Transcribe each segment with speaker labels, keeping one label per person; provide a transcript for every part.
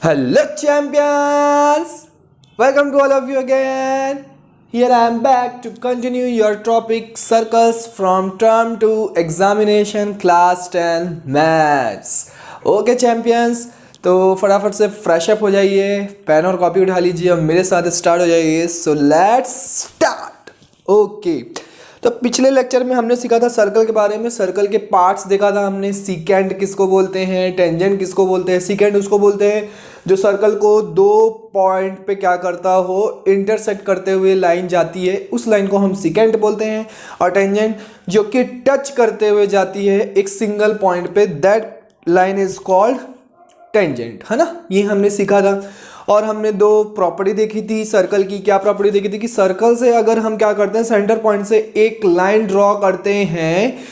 Speaker 1: Hello, champions! Welcome to all of you again. Here I am back to continue your topic circles from term 2 examination class 10 maths. Okay, champions. तो फटाफट से fresh up हो जाइए, pen और copy उठा लीजिए और मेरे साथ स्टार्ट हो जाइए. So let's start. ओके, तो पिछले लेक्चर में हमने सीखा था सर्कल के बारे में. सर्कल के पार्ट्स देखा था हमने. सीकेंट किसको बोलते हैं, टेंजेंट किसको बोलते हैं. सीकेंट उसको बोलते हैं जो सर्कल को दो पॉइंट पे क्या करता हो, इंटरसेक्ट करते हुए लाइन जाती है, उस लाइन को हम सीकेंट बोलते हैं. और टेंजेंट जो कि टच करते हुए जाती है एक सिंगल पॉइंट पे, that line is called tangent, है ना. ये हमने सीखा था. और हमने दो प्रॉपर्टी देखी थी सर्कल की. क्या प्रॉपर्टी देखी थी कि सर्कल से अगर हम क्या करते हैं, सेंटर पॉइंट से एक लाइन ड्रॉ करते हैं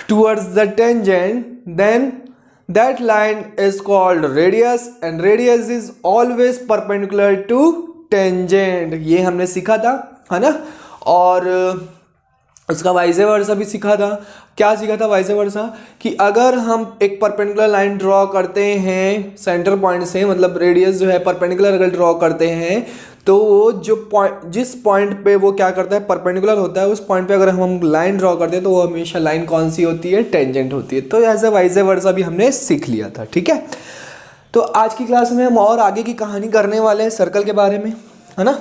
Speaker 1: towards the tangent, then that line is called radius and radius is always perpendicular to tangent. ये हमने सीखा था, है ना. और उसका वाइस वर्सा भी सीखा था. क्या सीखा था वाइस वर्सा, कि अगर हम एक परपेंडिकुलर लाइन ड्रॉ करते हैं सेंटर पॉइंट से, मतलब रेडियस जो है परपेंडिकुलर अगर ड्रॉ करते हैं, तो वो जो पॉइंट, जिस पॉइंट पे वो क्या करता है, परपेंडिकुलर होता है, उस पॉइंट पे अगर हम लाइन ड्रॉ करते हैं तो वो हमेशा लाइन कौन सी होती है, टेंजेंट होती है. तो ऐसे वाइस वर्सा भी हमने सीख लिया था. ठीक है, तो आज की क्लास में हम और आगे की कहानी करने वाले हैं सर्कल के बारे में, है ना.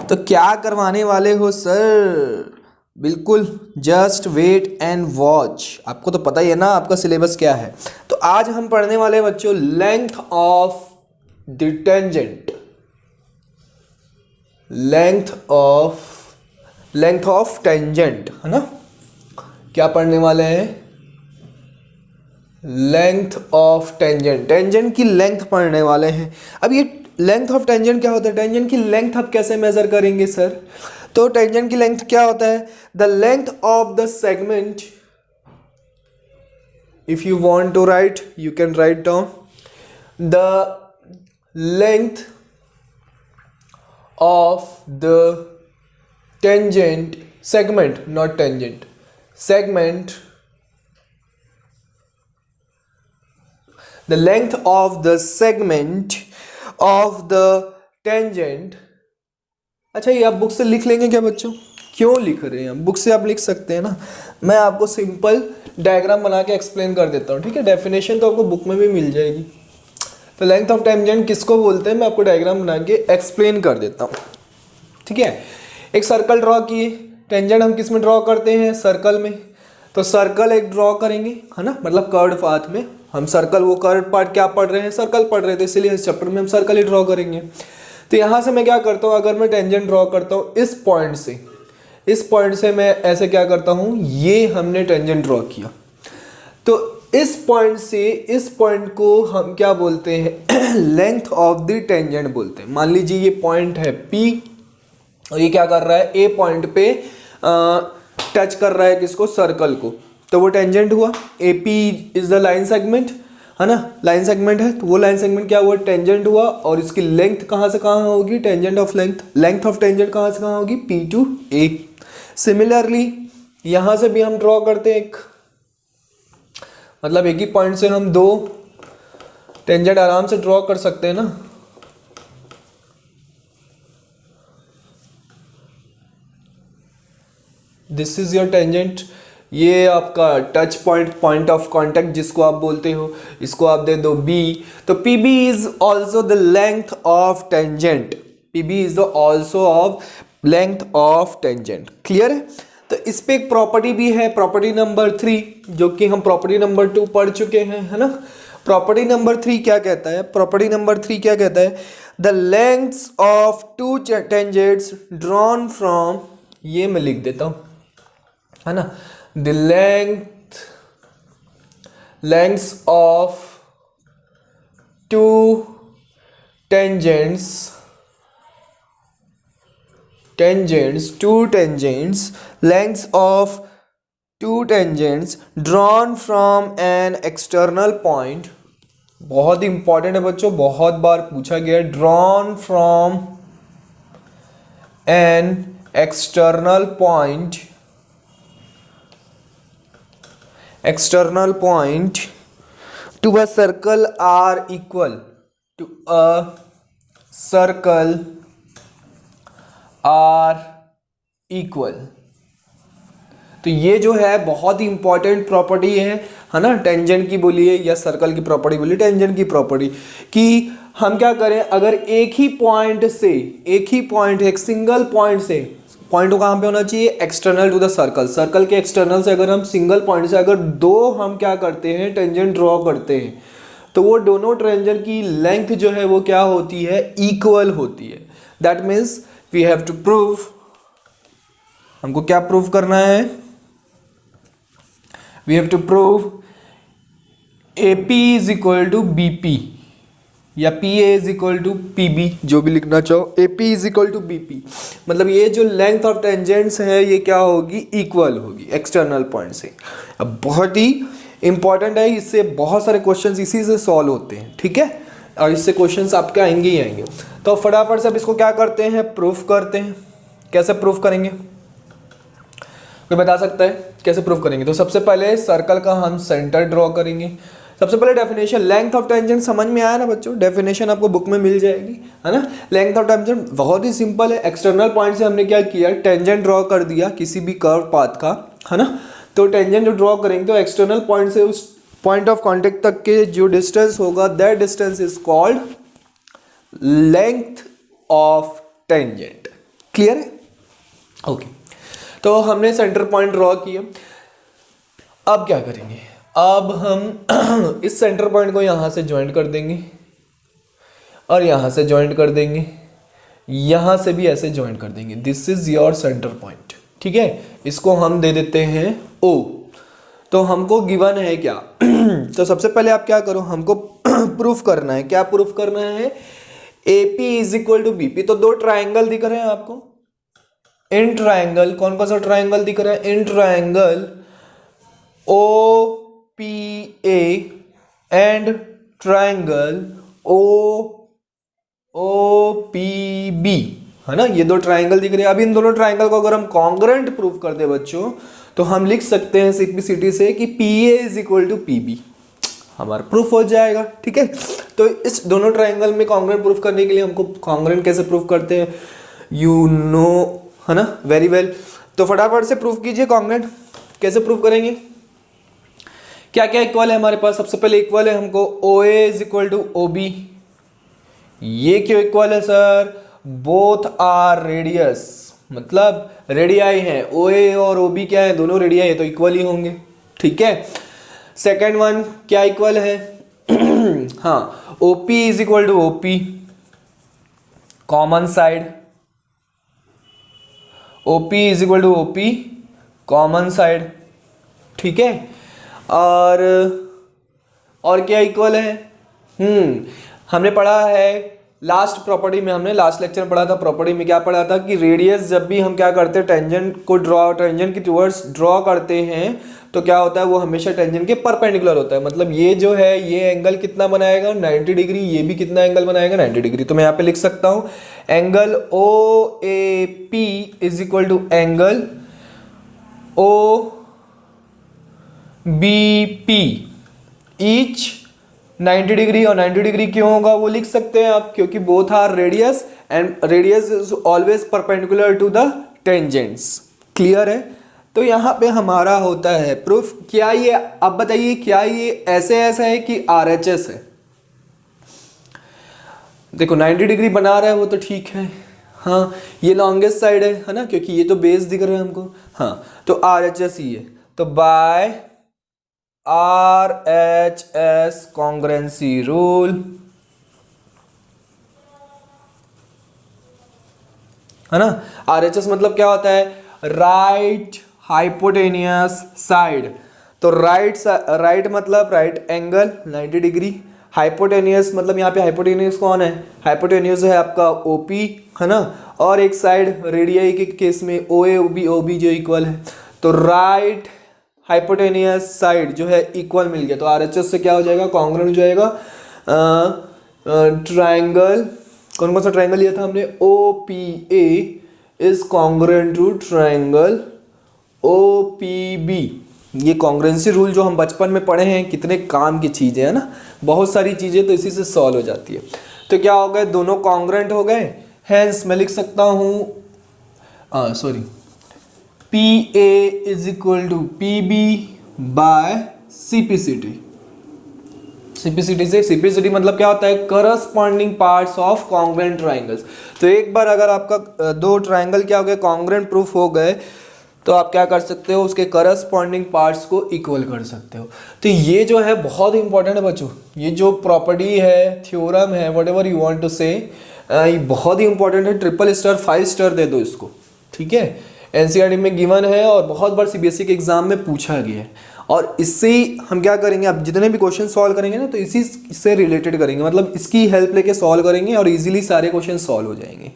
Speaker 1: तो क्या करवाने वाले हो सर? बिल्कुल, जस्ट वेट एंड वॉच. आपको तो पता ही है ना आपका सिलेबस क्या है. तो आज हम पढ़ने वाले हैं बच्चों length of the tangent. Length of tangent, है ना. क्या पढ़ने वाले हैं? Length of tangent. टेंजेंट की लेंथ पढ़ने वाले हैं. अब ये लेंथ ऑफ टेंजेंट क्या होता है? टेंजेंट की लेंथ आप कैसे मेजर करेंगे सर? तो टेंजेंट की लेंथ क्या होता है? The length of the segment. If you want to write, you can write down the length of the tangent segment, not tangent, segment. The length of the segment of the tangent. अच्छा, ये आप book से लिख लेंगे क्या बच्चों? क्यों लिख रहे हैं? बुक से आप लिख सकते हैं ना. मैं आपको सिंपल डायग्राम बना के एक्सप्लेन कर देता हूँ. ठीक है, डेफिनेशन तो आपको बुक में भी मिल जाएगी. तो लेंथ ऑफ टेंजेंट किसको बोलते हैं मैं आपको डायग्राम बना के एक्सप्लेन कर देता हूँ. ठीक है, एक सर्कल ड्रॉ किए. टेंजेंट हम किस में ड्रॉ करते हैं? सर्कल में. तो सर्कल एक ड्रॉ करेंगे, है ना, मतलब कर्व पाथ में. हम सर्कल, वो कर्व पार्ट क्या पढ़ रहे हैं? सर्कल पढ़ रहे थे, इसलिए इस चैप्टर में हम सर्कल ही ड्रॉ करेंगे. तो यहाँ से मैं क्या करता हूँ, अगर मैं टेंजेंट ड्रॉ करता हूँ इस पॉइंट से मैं ऐसे क्या करता हूँ, ये हमने टेंजेंट ड्रॉ किया. तो इस पॉइंट से इस पॉइंट को हम क्या बोलते हैं? लेंथ ऑफ द टेंजेंट बोलते हैं. मान लीजिए ये पॉइंट है P और ये क्या कर रहा है? A पॉइंट पे टच कर रहा है किसको? सर्कल को. तो वो टेंजेंट हुआ. AP is the line segment, है ना, लाइन सेगमेंट है. तो वो लाइन सेगमेंट क्या हुआ? टेंजेंट हुआ. और इसकी लेंथ कहाँ से कहाँ होगी? Tangent of length of tangent कहाँ से कहाँ होगी? P to A. सिमिलरली यहाँ से भी हम ड्रॉ करते हैं एक, मतलब एक ही पॉइंट से हम दो टेंजेंट आराम से ड्रॉ कर सकते हैं ना. This is your tangent. ये आपका टच पॉइंट ऑफ कांटेक्ट जिसको आप बोलते हो, इसको आप दे दो B. तो PB is also the length of tangent. PB is the also of length of tangent. Clear है? तो इस पे एक प्रॉपर्टी भी है, प्रॉपर्टी नंबर 3, जो कि हम प्रॉपर्टी नंबर 2 पढ़ चुके हैं, है ना. प्रॉपर्टी नंबर 3 क्या कहता है? प्रॉपर्टी नंबर 3 क्या कहता है? The lengths of to tangents drawn from, ये मैं लिख देता हूं, है ना, the lengths of to tangents lengths of two tangents drawn from an external point. बहुत इंपॉर्टेंट है बच्चों, बहुत बार पूछा गया. drawn from an external point to a circle are equal, to a circle are equal। तो ये जो है बहुत ही इंपॉर्टेंट प्रॉपर्टी है ना, टेंजेंट की बोलिए या सर्कल की प्रॉपर्टी बोलिए, टेंजेंट की प्रॉपर्टी कि हम क्या करें, अगर एक ही पॉइंट एक सिंगल पॉइंट से, पॉइंट को कहाँ पे होना चाहिए, external to the circle, circle के एक्सटर्नल से अगर हम सिंगल पॉइंट से अगर दो हम क्या करते हैं, टेंजेंट ड्रॉ करते हैं, तो वो दोनों टेंजेंट की लेंथ जो है वो क्या होती है, इक्वल होती है। That means we have to prove, हमको क्या प्रूव करना है, we have to prove AP is equal to BP या PA is equal to PB, जो भी लिखना चाहो, AP is equal to BP, मतलब ये जो लेंथ ऑफ टेंजेंट्स है ये क्या होगी, इक्वल होगी एक्सटर्नल पॉइंट से। अब बहुत ही इंपॉर्टेंट है, इससे बहुत सारे क्वेश्चंस इसी से सॉल्व होते हैं, ठीक है, और इससे क्वेश्चंस आपके आएंगे ही आएंगे। तो फटाफट से अब इसको क्या करते हैं, प्रूफ करते हैं। कैसे प्रूफ करेंगे, कोई बता सकता है कैसे प्रूफ करेंगे? तो सबसे पहले सर्कल का हम सेंटर ड्रॉ करेंगे। सबसे पहले डेफिनेशन, लेंथ ऑफ टेंजेंट समझ में आया ना बच्चों, डेफिनेशन आपको बुक में मिल जाएगी, है ना। लेंथ ऑफ टेंजेंट बहुत ही सिंपल है, एक्सटर्नल पॉइंट से हमने क्या किया, टेंजेंट ड्रॉ कर दिया किसी भी कर्व पाथ का, है ना। तो टेंजेंट जो ड्रॉ करेंगे तो एक्सटर्नल पॉइंट से उस पॉइंट ऑफ कॉन्टेक्ट तक के जो डिस्टेंस होगा, that distance is called length of tangent. Clear है? ओके, तो हमने सेंटर पॉइंट ड्रॉ किया। अब क्या करेंगे, अब हम इस सेंटर पॉइंट को यहां से ज्वाइंट कर देंगे और यहां से ज्वाइंट कर देंगे, यहां से भी ऐसे ज्वाइंट कर देंगे। This is your centre point, ठीक है। इसको हम दे देते हैं O। तो हमको गिवन है क्या तो सबसे पहले आप क्या करो, हमको प्रूफ करना है, क्या प्रूफ करना है, AP is equal to BP। तो दो ट्राइंगल दिख रहे हैं आपको, इन ट्राइंगल, कौन कौन सा ट्राइंगल दिख रहा है, in triangle OPA and triangle OPB, है ना। ये दो ट्राइंगल दिख रहे हैं। अब इन दोनों ट्राइंगल को अगर हम कॉन्ग्रुएंट प्रूफ कर दे बच्चों, तो हम लिख सकते हैं सिंपलिसिटी से कि PA is equal to PB, हमारा प्रूफ हो जाएगा, ठीक है। तो इस दोनों ट्राइंगल में कॉन्ग्रुएंट प्रूफ करने के लिए हमको कॉन्ग्रुएंट कैसे प्रूफ करते हैं, यू नो, है ना, वेरी वेल। तो फटाफट से प्रूफ कीजिए कॉन्ग्रुएंट। कैसे प्रूफ करेंगे, क्या क्या इक्वल है हमारे पास? सबसे पहले इक्वल है हमको OA is equal to OB। ये क्यों इक्वल है सर? बोथ आर रेडियस, मतलब रेडियाई हैं, OA और OB क्या है, दोनों रेडियाई है, तो इक्वल ही होंगे, ठीक है। सेकेंड वन क्या इक्वल है हाँ, OP is equal to OP, common side, OP is equal to OP common side, ठीक है। और क्या इक्वल है, हमने पढ़ा है लास्ट प्रॉपर्टी में, हमने लास्ट लेक्चर पढ़ा था, प्रॉपर्टी में क्या पढ़ा था कि रेडियस जब भी हम क्या करते हैं, टेंजेंट को टेंजेंट की टुवर्ड्स ड्रॉ करते हैं, तो क्या होता है, वो हमेशा टेंजेंट के परपेंडिकुलर होता है। मतलब ये जो है ये एंगल कितना बनाएगा, 90 डिग्री, ये भी कितना एंगल बनाएगा, 90 डिग्री। तो मैं यहाँ पे लिख सकता हूँ angle OAP is equal to angle OBP, each 90 degree. और 90 डिग्री क्यों होगा वो लिख सकते हैं आप, क्योंकि both are radius and radius is always perpendicular to the tangents. Clear है? तो यहाँ पे हमारा होता है प्रूफ। क्या ये, अब बताइए, क्या ये ऐसे ऐसा है कि RHS है? देखो 90 डिग्री बना रहा है वो तो ठीक है, हाँ, ये लॉन्गेस्ट साइड है ना, क्योंकि ये तो बेस दिख रहा है हमको, हाँ, तो RHS ही है। तो बाय RHS कॉन्ग्रुएंसी रूल, है ना। RHS मतलब क्या होता है, राइट हाइपोटेनियस साइड। तो राइट मतलब राइट एंगल 90 डिग्री, हाइपोटेनियस मतलब यहाँ पे हाइपोटेनियस कौन है, हाइपोटेनियस है आपका OP, है ना। और एक साइड रेडियाई के केस में OB जो इक्वल है, तो राइट हाइपोटेनियस साइड जो है इक्वल मिल गया। तो RHS से क्या हो जाएगा, कॉन्ग्रुएंट हो जाएगा ट्राइंगल, कौन कौन सा ट्राइंगल लिया था हमने, OPA is congruent to triangle OPB, ये कॉन्ग्रुएंसी रूल जो हम बचपन में पढ़े हैं, कितने काम की चीज़ें है ना, बहुत सारी चीज़ें तो इसी से सॉल्व हो जाती है। तो क्या हो गए, दोनों कॉन्ग्रुएंट हो गए, हेंस मैं लिख सकता हूँ sorry PA is equal to PB by CPCT। CPCT से CPCT मतलब क्या होता है, corresponding parts of congruent triangles. तो एक बार अगर आपका दो ट्राइंगल क्या हो गए, कॉन्ग्रुएंट प्रूफ हो गए, तो आप क्या कर सकते हो, उसके करस्पॉन्डिंग पार्ट्स को इक्वल कर सकते हो। तो ये जो है बहुत इंपॉर्टेंट है बच्चों, ये जो प्रॉपर्टी है, थ्योरम है, whatever you want to say, ये बहुत ही इंपॉर्टेंट है। 3 स्टार 5 स्टार दे दो इसको, ठीक है। एनसीईआरटी में गिवन है और बहुत बार सीबीएसई के एग्जाम में पूछा गया है। और इससे ही हम क्या करेंगे, अब जितने भी क्वेश्चन सॉल्व करेंगे ना, तो इसी से रिलेटेड करेंगे, मतलब इसकी हेल्प लेके सॉल्व करेंगे और इजीली सारे क्वेश्चन सॉल्व हो जाएंगे।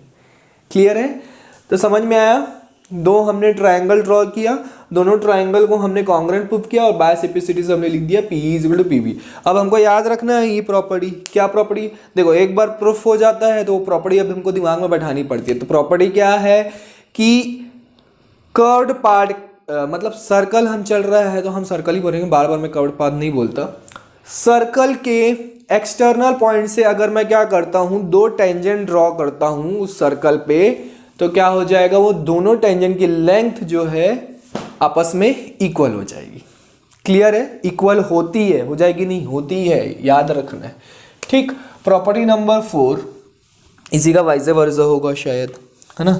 Speaker 1: क्लियर है? तो समझ में आया, दो हमने ट्रायंगल ड्रॉ किया, दोनों ट्रायंगल को हमने कॉन्ग्रुएंट प्रूफ किया और बाय CPCT से हमने लिख दिया PE is equal to PB। अब हमको याद रखना है ये प्रॉपर्टी, क्या प्रॉपर्टी, देखो एक बार प्रूफ हो जाता है तो वो प्रॉपर्टी अब हमको दिमाग में बैठानी पड़ती है। तो प्रॉपर्टी क्या है कि कर्व्ड पार्ट, मतलब सर्कल हम चल रहा है तो हम सर्कल ही बोलेंगे, बार बार मैं कर्व्ड पार्ट नहीं बोलता। सर्कल के एक्सटर्नल पॉइंट से अगर मैं क्या करता हूं, दो टेंजेंट ड्रॉ करता हूं उस सर्कल पे, तो क्या हो जाएगा, वो दोनों टेंजेंट की लेंथ जो है आपस में इक्वल हो जाएगी। क्लियर है? इक्वल होती है, हो जाएगी नहीं, होती है, याद रखना है। ठीक, प्रॉपर्टी नंबर 4 इसी का वाइस वर्सा होगा शायद, है ना।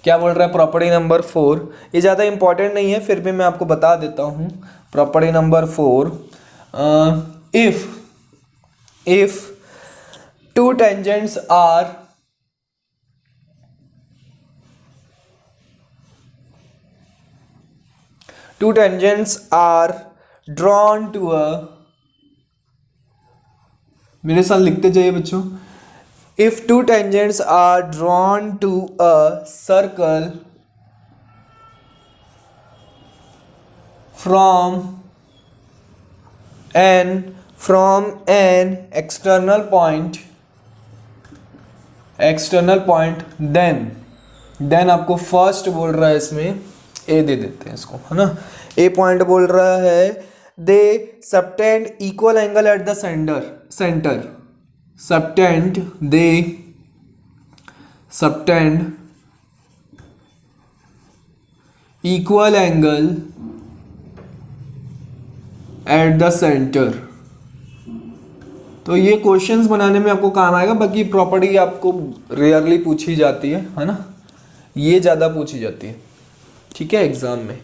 Speaker 1: क्या बोल रहा है प्रॉपर्टी नंबर 4, ये ज़्यादा इंपॉर्टेंट नहीं है, फिर भी मैं आपको बता देता हूँ। Property number 4, if two tangents are drawn to a, मेरे साथ लिखते जाइए बच्चों, if two tangents are drawn to a circle from an external point, then आपको फर्स्ट बोल रहा है, इसमें ए दे देते हैं इसको, है ना। ए पॉइंट बोल रहा है, they subtend equal angle at the centre, they subtend equal angle at the centre. तो ये क्वेश्चंस बनाने में आपको काम आएगा, बाकी प्रॉपर्टी आपको रेयरली पूछी जाती है ना, ये ज़्यादा पूछी जाती है, ठीक है, एग्जाम में।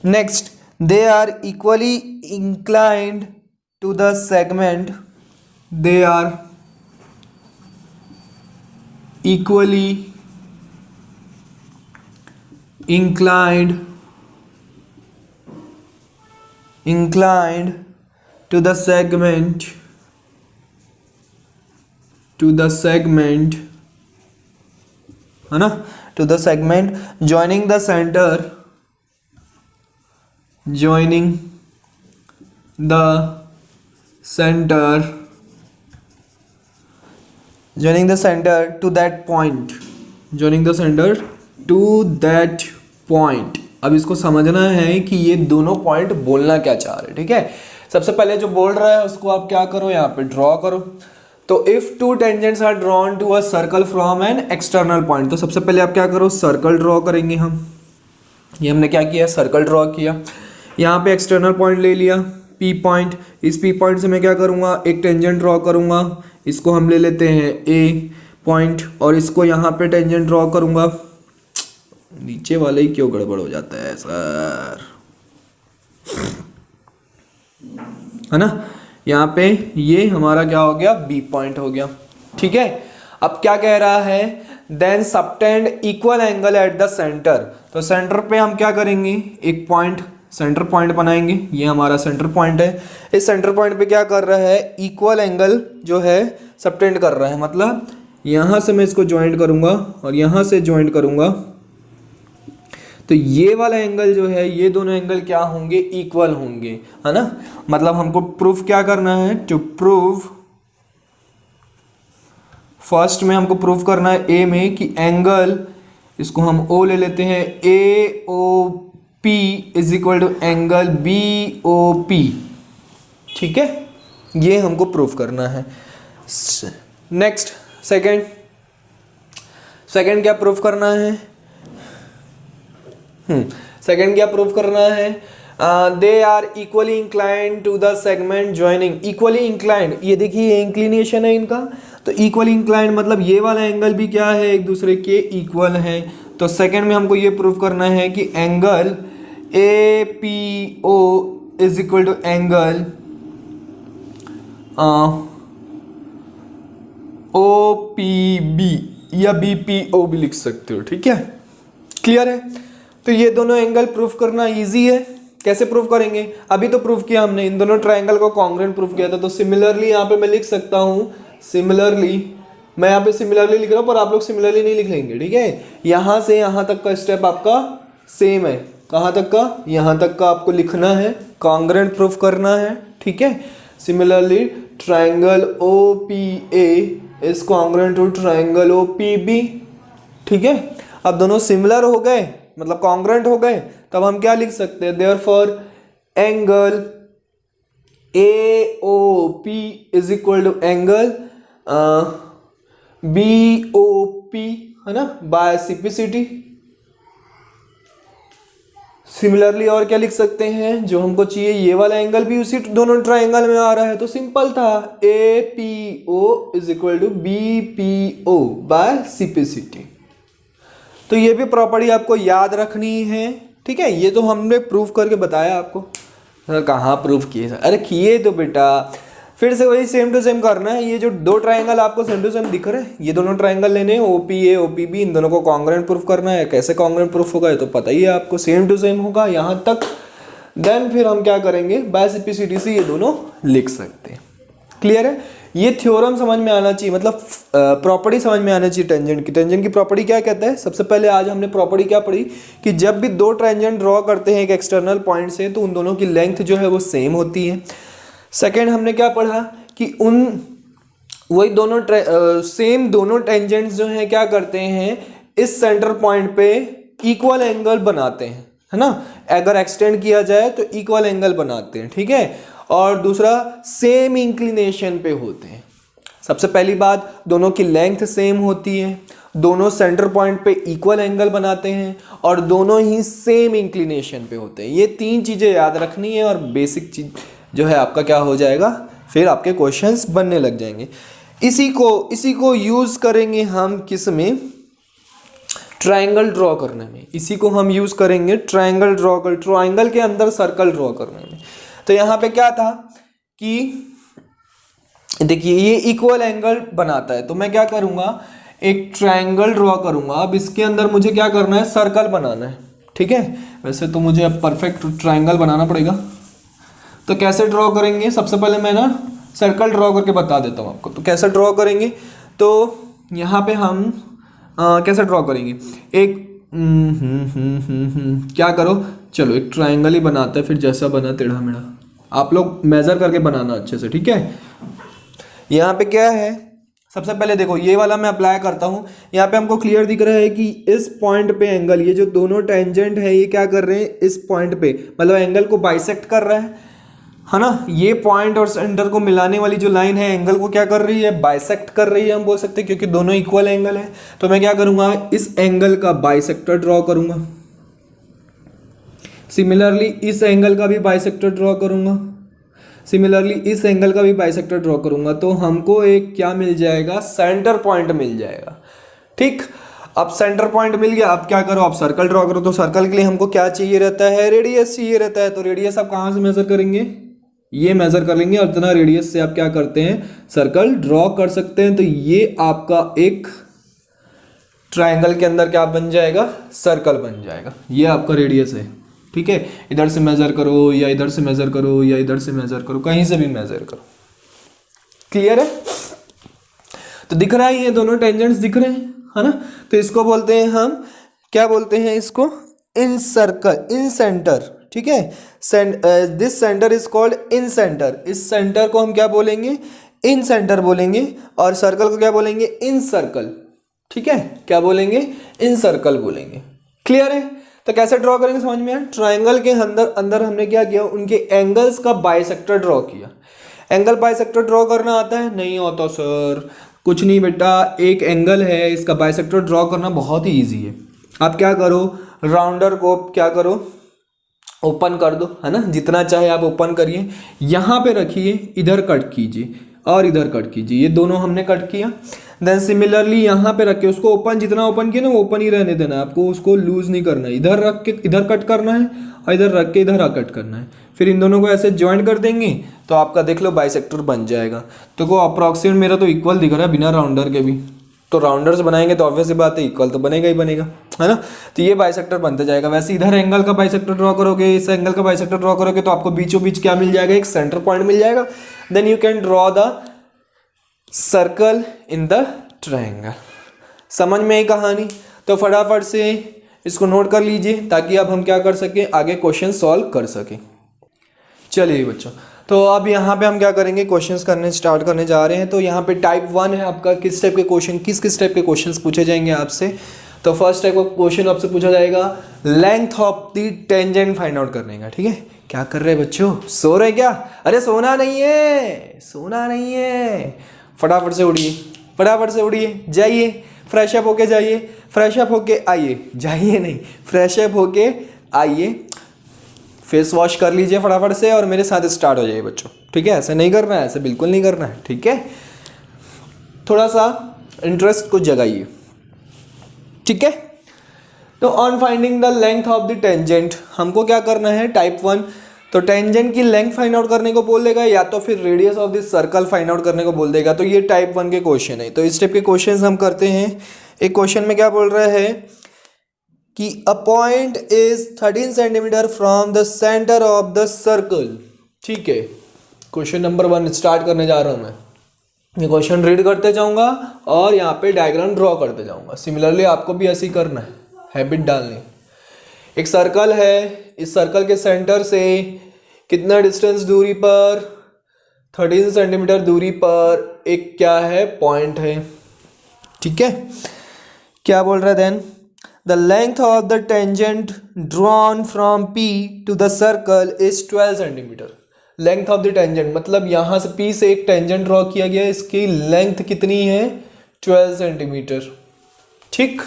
Speaker 1: Next, they are equally inclined to the segment, they are equally inclined to the segment है ना, to the segment joining the center to that point। अब इसको समझना है कि ये दोनों पॉइंट बोलना क्या चाह रहे हैं, ठीक है। सबसे पहले जो बोल रहा है उसको आप क्या करो, यहाँ पे ड्रॉ करो। तो if two tangents are drawn to a circle from an external point, तो सबसे पहले आप क्या करो, सर्कल ड्रॉ करेंगे हम। ये हमने क्या किया, सर्कल ड्रॉ किया, यहाँ पे एक्सटर्नल पॉइंट ले लिया P पॉइंट। इस P पॉइंट से मैं क्या करूँगा, एक टेंजेंट ड्रॉ करूँगा, इसको हम ले लेते हैं A पॉइंट, और इसको यहाँ पे टेंजेंट ड्रॉ करूँगा। नीचे वाले ही क्यों गड़बड़ हो जाता है सर, है ना। यहाँ पे ये हमारा क्या हो गया, B पॉइंट हो गया, ठीक है। अब क्या कह रहा है, then subtend equal angle at the centre. तो सेंटर पे हम क्या करेंगे, एक पॉइंट, सेंटर पॉइंट बनाएंगे। ये हमारा सेंटर पॉइंट है। इस सेंटर पॉइंट पे क्या कर रहा है, इक्वल एंगल जो है सबटेंड कर रहा है, मतलब यहाँ से मैं इसको ज्वाइंट करूँगा और यहाँ से ज्वाइंट करूँगा, तो ये वाला एंगल जो है, ये दोनों एंगल क्या होंगे, इक्वल होंगे, है ना। मतलब हमको प्रूफ क्या करना है, टू प्रूव, फर्स्ट में हमको प्रूफ करना है ए में कि एंगल इसको हम O ले लेते हैं, AOP is equal to angle BOP। ठीक है, ये हमको प्रूफ करना है। नेक्स्ट सेकंड क्या प्रूफ करना है? सेकंड क्या प्रूफ करना है? They are equally inclined to the segment joining. Equally inclined, ये देखिए ये इंक्लिनेशन है इनका, तो इक्वली इंक्लाइंड मतलब ये वाला एंगल भी क्या है, एक दूसरे के इक्वल है। तो सेकंड में हमको ये प्रूफ करना है कि angle APO is equal to angle OPB या BPO भी लिख सकते हो। ठीक है, क्लियर है? तो ये दोनों एंगल प्रूफ करना इजी है। कैसे प्रूफ करेंगे? अभी तो प्रूफ किया हमने, इन दोनों ट्रायंगल को कॉन्ग्रुएंट प्रूफ किया था। तो सिमिलरली यहाँ पे मैं लिख सकता हूँ, सिमिलरली मैं यहाँ पे सिमिलरली लिख रहा हूँ, पर आप लोग सिमिलरली नहीं लिख लेंगे। ठीक है, यहाँ से यहाँ तक का स्टेप आपका सेम है। कहाँ तक का? यहाँ तक का आपको लिखना है, कॉन्ग्रुएंट प्रूफ करना है। ठीक है, similarly triangle OPA is congruent to triangle OPB। ठीक है, अब दोनों सिमिलर हो गए, मतलब कॉन्ग्रुएंट हो गए, तब हम क्या लिख सकते हैं? Therefore angle AOP is equal to angle BOP, है ना, बाय CPCT। सिमिलरली और क्या लिख सकते हैं? जो हमको चाहिए ये वाला एंगल भी उसी दोनों ट्रायंगल में आ रहा है, तो सिंपल था, APO is equal to BPO by CPCT। तो ये भी प्रॉपर्टी आपको याद रखनी है। ठीक है, ये तो हमने प्रूफ करके बताया आपको। सर कहाँ प्रूफ किए सर? अरे किए तो बेटा, फिर से वही सेम टू सेम करना है। ये जो दो ट्रायंगल आपको सेम टू सेम दिख रहे हैं, ये दोनों ट्रायंगल लेने हैं, OPA OPB, इन दोनों को कॉन्ग्रुएंट प्रूफ करना है। कैसे कॉन्ग्रुएंट प्रूफ होगा ये तो पता ही है आपको, सेम टू सेम होगा यहाँ तक। देन फिर हम क्या करेंगे? बाय CPCT से ये दोनों लिख सकते हैं। क्लियर है? ये थ्योरम समझ में आना चाहिए, मतलब प्रॉपर्टी समझ में आना चाहिए टेंजेंट की। टेंजेंट की प्रॉपर्टी क्या कहता है? सबसे पहले आज हमने प्रॉपर्टी क्या पढ़ी कि जब भी दो टेंजेंट ड्रॉ करते हैं एक एक्सटर्नल पॉइंट से, तो उन दोनों की लेंथ जो है वो सेम होती है। सेकेंड हमने क्या पढ़ा कि वही दोनों सेम दोनों टेंजेंट्स जो हैं क्या करते हैं, इस सेंटर पॉइंट पे इक्वल एंगल बनाते हैं, है ना। अगर एक्सटेंड किया जाए तो इक्वल एंगल बनाते हैं। ठीक है, और दूसरा सेम इंक्लिनेशन पे होते हैं। सबसे पहली बात, दोनों की लेंथ सेम होती है, दोनों सेंटर पॉइंट पे इक्वल एंगल बनाते हैं, और दोनों ही सेम इंक्लिनेशन पे होते हैं। ये तीन चीज़ें याद रखनी है, और बेसिक चीज जो है आपका क्या हो जाएगा, फिर आपके क्वेश्चंस बनने लग जाएंगे। इसी को यूज़ करेंगे हम किस में? ट्रायंगल ड्रॉ करने में। इसी को हम यूज़ करेंगे ट्रायंगल ड्रॉ कर, ट्रायंगल के अंदर सर्कल ड्रॉ करने में। तो यहाँ पे क्या था कि देखिए ये इक्वल एंगल बनाता है, तो मैं क्या करूँगा, एक ट्रायंगल ड्रॉ करूँगा। अब इसके अंदर मुझे क्या करना है, सर्कल बनाना है। ठीक है, वैसे तो मुझे अब परफेक्ट ट्रायंगल बनाना पड़ेगा। तो कैसे ड्रॉ करेंगे? सबसे पहले मैं ना सर्कल ड्रॉ करके बता देता हूँ आपको। तो कैसे ड्रॉ करेंगे, तो यहाँ पे हम कैसे ड्रॉ करेंगे, एक क्या करो, चलो एक ट्रायंगल ही बनाते हैं, फिर जैसा बना टेढ़ा मेढ़ा आप लोग मेजर करके बनाना अच्छे से। ठीक है, यहाँ पे क्या है, सबसे पहले देखो ये वाला मैं अप्लाई करता हूँ। यहाँ पे हमको क्लियर दिख रहा है कि इस पॉइंट पे एंगल, ये जो दोनों टेंजेंट है ये क्या कर रहे हैं, इस पॉइंट पे मतलब एंगल को बाइसेक्ट कर रहा है ना। ये पॉइंट और सेंटर को मिलाने वाली जो लाइन है एंगल को क्या कर रही है, बाइसेक्ट कर रही है, हम बोल सकते हैं, क्योंकि दोनों इक्वल एंगल है। तो मैं क्या करूँगा, इस एंगल का बाइसेक्टर ड्रॉ करूँगा। सिमिलरली इस एंगल का भी बाइसेक्टर ड्रॉ करूँगा, सिमिलरली इस एंगल का भी बाइसेक्टर ड्रॉ करूँगा। तो हमको एक क्या मिल जाएगा, सेंटर पॉइंट मिल जाएगा। ठीक, अब सेंटर पॉइंट मिल गया। अब क्या करो, आप सर्कल ड्रॉ करो। तो सर्कल के लिए हमको क्या चाहिए रहता है, रेडियस चाहिए रहता है। तो रेडियस आप कहाँ से मेजर करेंगे, ये मेजर कर लेंगे, और इतना रेडियस से आप क्या करते हैं, सर्कल ड्रॉ कर सकते हैं। तो ये आपका एक ट्रायंगल के अंदर क्या बन जाएगा, सर्कल बन जाएगा। ये आपका रेडियस है। ठीक है, इधर से मेजर करो या इधर से मेजर करो या इधर से मेजर करो, कहीं से भी मेजर करो। क्लियर है? तो दिख रहा है, ये दोनों टेंजेंट्स दिख रहे हैं, है ना। तो इसको बोलते हैं हम, क्या बोलते हैं इसको, इन सर्कल, इन सेंटर। ठीक है, this centre is called in centre. इस सेंटर को हम क्या बोलेंगे, इन सेंटर बोलेंगे, और सर्कल को क्या बोलेंगे, इन सर्कल। ठीक है, क्या बोलेंगे, इन सर्कल बोलेंगे। क्लियर है? तो कैसे ड्रॉ करेंगे समझ में आया? ट्रायंगल के अंदर अंदर हमने क्या किया, उनके एंगल्स का बाइसेक्टर ड्रॉ किया। एंगल बाइसेक्टर ड्रॉ करना आता है? नहीं आता सर। कुछ नहीं बेटा, एक एंगल है, इसका बाइसेक्टर ड्रॉ करना बहुत ही ईजी है। आप क्या करो, राउंडर को क्या करो, ओपन कर दो, है ना, जितना चाहे आप ओपन करिए, यहाँ पे रखिए, इधर कट कीजिए और इधर कट कीजिए, ये दोनों हमने कट किया। देन सिमिलरली यहाँ पे रख के उसको ओपन, जितना ओपन किया ना ओपन ही रहने देना है आपको, उसको लूज नहीं करना है। इधर रख के इधर कट करना है और इधर रख के इधर कट करना है। फिर इन दोनों को ऐसे ज्वाइंट कर देंगे तो आपका देख लो बाइसेक्टर बन जाएगा। तो को अप्रॉक्सीमेट मेरा तो इक्वल दिख रहा है बिना राउंडर के भी, तो राउंडर से बनाएंगे तो ऑब्वियस सी बात है इक्वल तो बनेगा ही बनेगा, है ना। तो ये बाइसेक्टर बनते जाएगा। वैसे इधर एंगल का बाइसेक्टर ड्रॉ करोगे, इस एंगल का बाइसेक्टर ड्रॉ करोगे तो आपको बीचों बीच क्या मिल जाएगा, एक सेंटर पॉइंट मिल जाएगा। Then you can draw the circle in the triangle. समझ में आई कहानी? तो फटाफट से इसको नोट कर लीजिए ताकि अब हम क्या कर सकें, आगे क्वेश्चन सॉल्व कर सकें। चलिए बच्चों, तो अब यहाँ पे हम क्या करेंगे, क्वेश्चंस करने स्टार्ट करने जा रहे हैं। तो यहाँ पे टाइप 1 है आपका, किस टाइप के क्वेश्चन, किस किस टाइप के क्वेश्चंस पूछे जाएंगे आपसे। तो फर्स्ट टाइप का क्वेश्चन आपसे पूछा जाएगा length of the tangent find out करने का। ठीक है, क्या कर रहे हैं बच्चों, सो रहे क्या? अरे सोना नहीं है, सोना नहीं है, फटाफट से उड़िए, फटाफट से उड़िए, जाइए फ्रेश अप होके जाइए, फ्रेश अप होके आइए, जाइए नहीं फ्रेश अप होके आइए, फेस वॉश कर लीजिए फटाफट से और मेरे साथ स्टार्ट हो जाइए बच्चों। ठीक है, ऐसे नहीं करना है, ऐसे बिल्कुल नहीं करना है। ठीक है, थोड़ा सा इंटरेस्ट को जगाइए। ठीक है, तो on finding the length of the tangent हमको क्या करना है, टाइप 1। तो टेंजेंट की लेंथ फाइंड आउट करने को बोल देगा या तो फिर radius of this circle find out करने को बोल देगा। तो ये टाइप 1 के क्वेश्चन है। तो इस टाइप के क्वेश्चन हम करते हैं। एक क्वेश्चन में क्या बोल रहा है कि a point is 13 centimetre from the centre of the circle. ठीक है, क्वेश्चन नंबर 1 स्टार्ट करने जा रहा हूं मैं। ये क्वेश्चन रीड करते जाऊंगा और यहाँ पे डायग्राम ड्रॉ करते जाऊंगा। सिमिलरली आपको भी ऐसे ही करना है, हैबिट डालनी। एक सर्कल है, इस सर्कल के सेंटर से कितना डिस्टेंस दूरी पर, 13 सेंटीमीटर दूरी पर एक क्या है, पॉइंट है। ठीक है, क्या बोल रहा है then, the length of the tangent drawn from P to the circle is 12 centimetre. Length of the tangent मतलब यहाँ से P से एक टेंजेंट ड्रॉ किया गया, इसकी लेंथ कितनी है, 12 सेंटीमीटर। ठीक,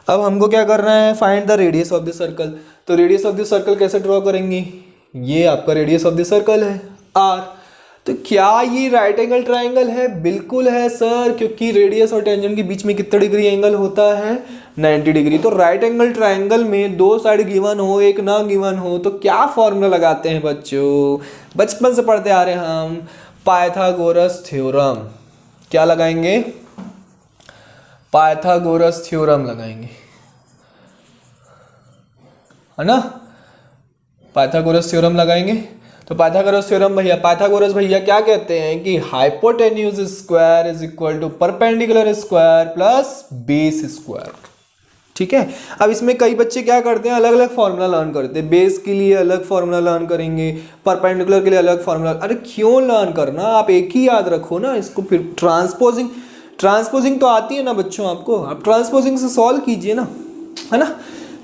Speaker 1: अब हमको क्या करना है, find the radius of the circle. तो रेडियस ऑफ द सर्कल कैसे ड्रॉ करेंगे, ये आपका रेडियस ऑफ द सर्कल है R। तो क्या ये राइट एंगल ट्रायंगल है? बिल्कुल है सर, क्योंकि रेडियस और टेंजेंट के बीच में कितना डिग्री एंगल होता है, 90 डिग्री। तो राइट एंगल ट्रायंगल में दो साइड गिवन हो, एक ना गिवन हो, तो क्या फॉर्मूला लगाते हैं बच्चों, बचपन से पढ़ते आ रहे हैं हम, पाइथागोरस थ्योरम। क्या लगाएंगे, पाइथागोरस थ्योरम लगाएंगे, है ना, पाइथागोरस थ्योरम लगाएंगे। तो पाइथागोरस थ्योरम पाइथागोरस भैया क्या कहते हैं कि hypotenuse square is equal to perpendicular square plus base square. ठीक है, अब इसमें कई बच्चे क्या करते हैं, अलग अलग फॉर्मूला लर्न करते हैं। बेस के लिए अलग फॉर्मूला लर्न करेंगे, परपेंडिकुलर के लिए अलग फॉर्मूला। अरे क्यों लर्न करना, आप एक ही याद रखो ना इसको। फिर ट्रांसपोजिंग तो आती है ना बच्चों आपको, आप ट्रांसपोजिंग से सॉल्व कीजिए ना, है ना।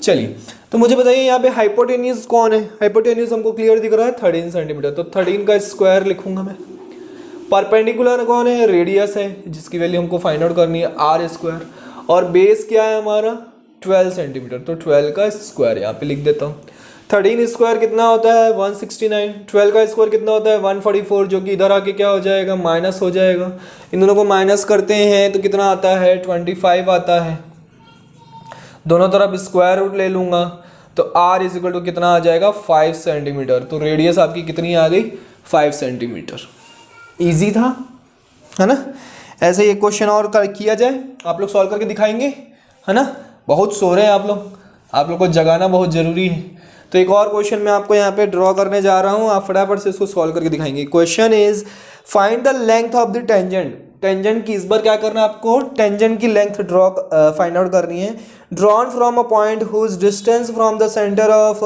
Speaker 1: चलिए, तो मुझे बताइए यहाँ पे हाइपोटेन्यूज कौन है। हाइपोटेन्यूज हमको क्लियर दिख रहा है 13 सेंटीमीटर, तो 13 का स्क्वायर लिखूंगा मैं। परपेंडिकुलर कौन है, रेडियस है जिसकी वैल्यू हमको फाइंड आउट करनी है, R स्क्वायर। और बेस क्या है हमारा, 12 सेंटीमीटर, तो 12 का स्क्वायर यहाँ पे लिख देता हूँ। 13 स्क्वायर कितना होता है, 169। 12 का स्क्वायर कितना होता है, 144, जो कि इधर आके क्या हो जाएगा, माइनस हो जाएगा। इन दोनों को माइनस करते हैं तो कितना आता है, 25 आता है। दोनों तरफ स्क्वायर रूट ले लूंगा तो R इज इक्वल टू कितना आ जाएगा, 5 सेंटीमीटर। तो रेडियस आपकी कितनी आ गई, 5 सेंटीमीटर। ईजी था, है ना। ऐसे ही एक क्वेश्चन और किया जाए, आप लोग सॉल्व करके दिखाएंगे, है ना। बहुत सो रहे हैं आप लोग को जगाना बहुत ज़रूरी है। तो एक और क्वेश्चन मैं आपको यहाँ पे ड्रॉ करने जा रहा हूँ, आप फटाफट से इसको सॉल्व करके दिखाएंगे। Question is find the length of the tangent. Tangent की इस बार क्या करना है आपको, टेंजेंट की लेंथ ड्रॉ फाइंड आउट करनी है। Drawn from a point whose distance from the centre of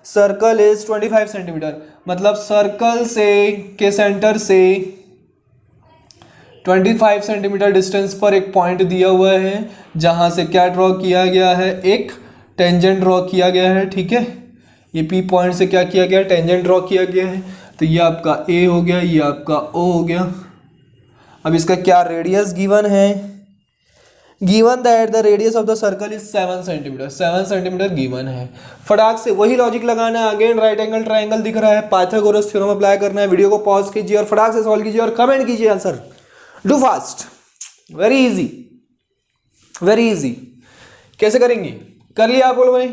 Speaker 1: circle is 25 centimetre. मतलब सर्कल से के सेंटर से 25 सेंटीमीटर डिस्टेंस पर एक पॉइंट दिया हुआ है जहां से क्या ड्रॉ किया गया है, एक टेंजेंट ड्रॉ किया गया है। ठीक है, ये पी पॉइंट से क्या किया गया, टेंजेंट ड्रॉ किया गया है। तो ये आपका ए हो गया, ये आपका ओ हो गया। अब इसका क्या रेडियस गिवन है, given that the radius of the circle is 7 centimetre, 7 centimetre given है। फटाक से वही लॉजिक लगाना है, अगेन राइट एंगल ट्राइंगल दिख रहा है, पाइथागोरस थ्योरम अप्लाई करना है। वीडियो को पॉज कीजिए और फटाक से सॉल्व कीजिए और कमेंट कीजिए answer, do fast, very easy, very easy. कैसे करेंगे, कर लिया आप लोगों ने,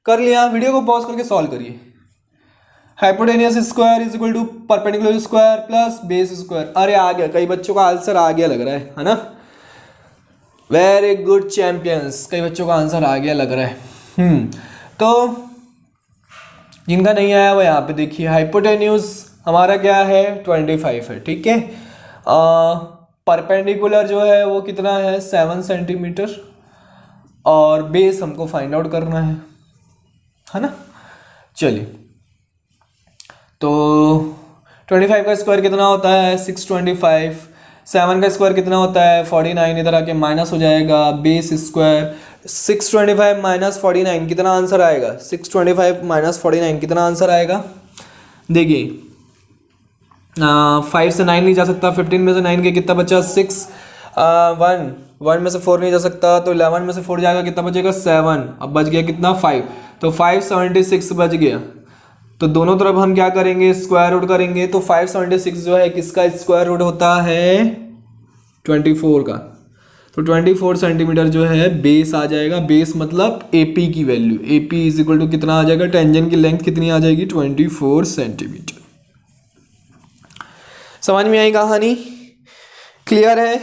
Speaker 1: कर लिया, वीडियो को पॉज करके सॉल्व करिए। Hypotenuse square is equal to perpendicular square plus base square. अरे आ गया, कई बच्चों का आंसर आ गया लग रहा है ना, वेरी गुड चैंपियंस, कई बच्चों का आंसर आ गया लग रहा है। तो जिनका नहीं आया वो यहाँ पे देखिए, हाइपोटेन्यूज हमारा क्या है 25 है। ठीक है, परपेंडिकुलर जो है वो कितना है 7 सेंटीमीटर और बेस हमको फाइंड आउट करना है ना। चलिए, तो 25 का स्क्वायर कितना होता है 625, 7 का स्क्वायर कितना होता है 49, इधर आके माइनस हो जाएगा, बेस स्क्वायर 625 माइनस 49 कितना आंसर आएगा, 625 माइनस 49 कितना आंसर आएगा। देखिए 5 से 9 नहीं जा सकता, 15 में से 9 के कितना बचा 6, 1 में से 4 नहीं जा सकता, तो 11 में से 4 जाएगा, कितना बचेगा 7, अब बच गया कितना 5, तो 576 बच गया। तो दोनों तरफ हम क्या करेंगे, स्क्वायर रूट करेंगे। तो 576 जो है किसका स्क्वायर रूट होता है 24 का, तो 24 सेंटीमीटर जो है बेस आ जाएगा। बेस मतलब एपी की value, AP is equal to कितना आ जाएगा, टेंजेंट की लेंथ कितनी आ जाएगी 24 सेंटीमीटर। समझ में आई कहानी, क्लियर है।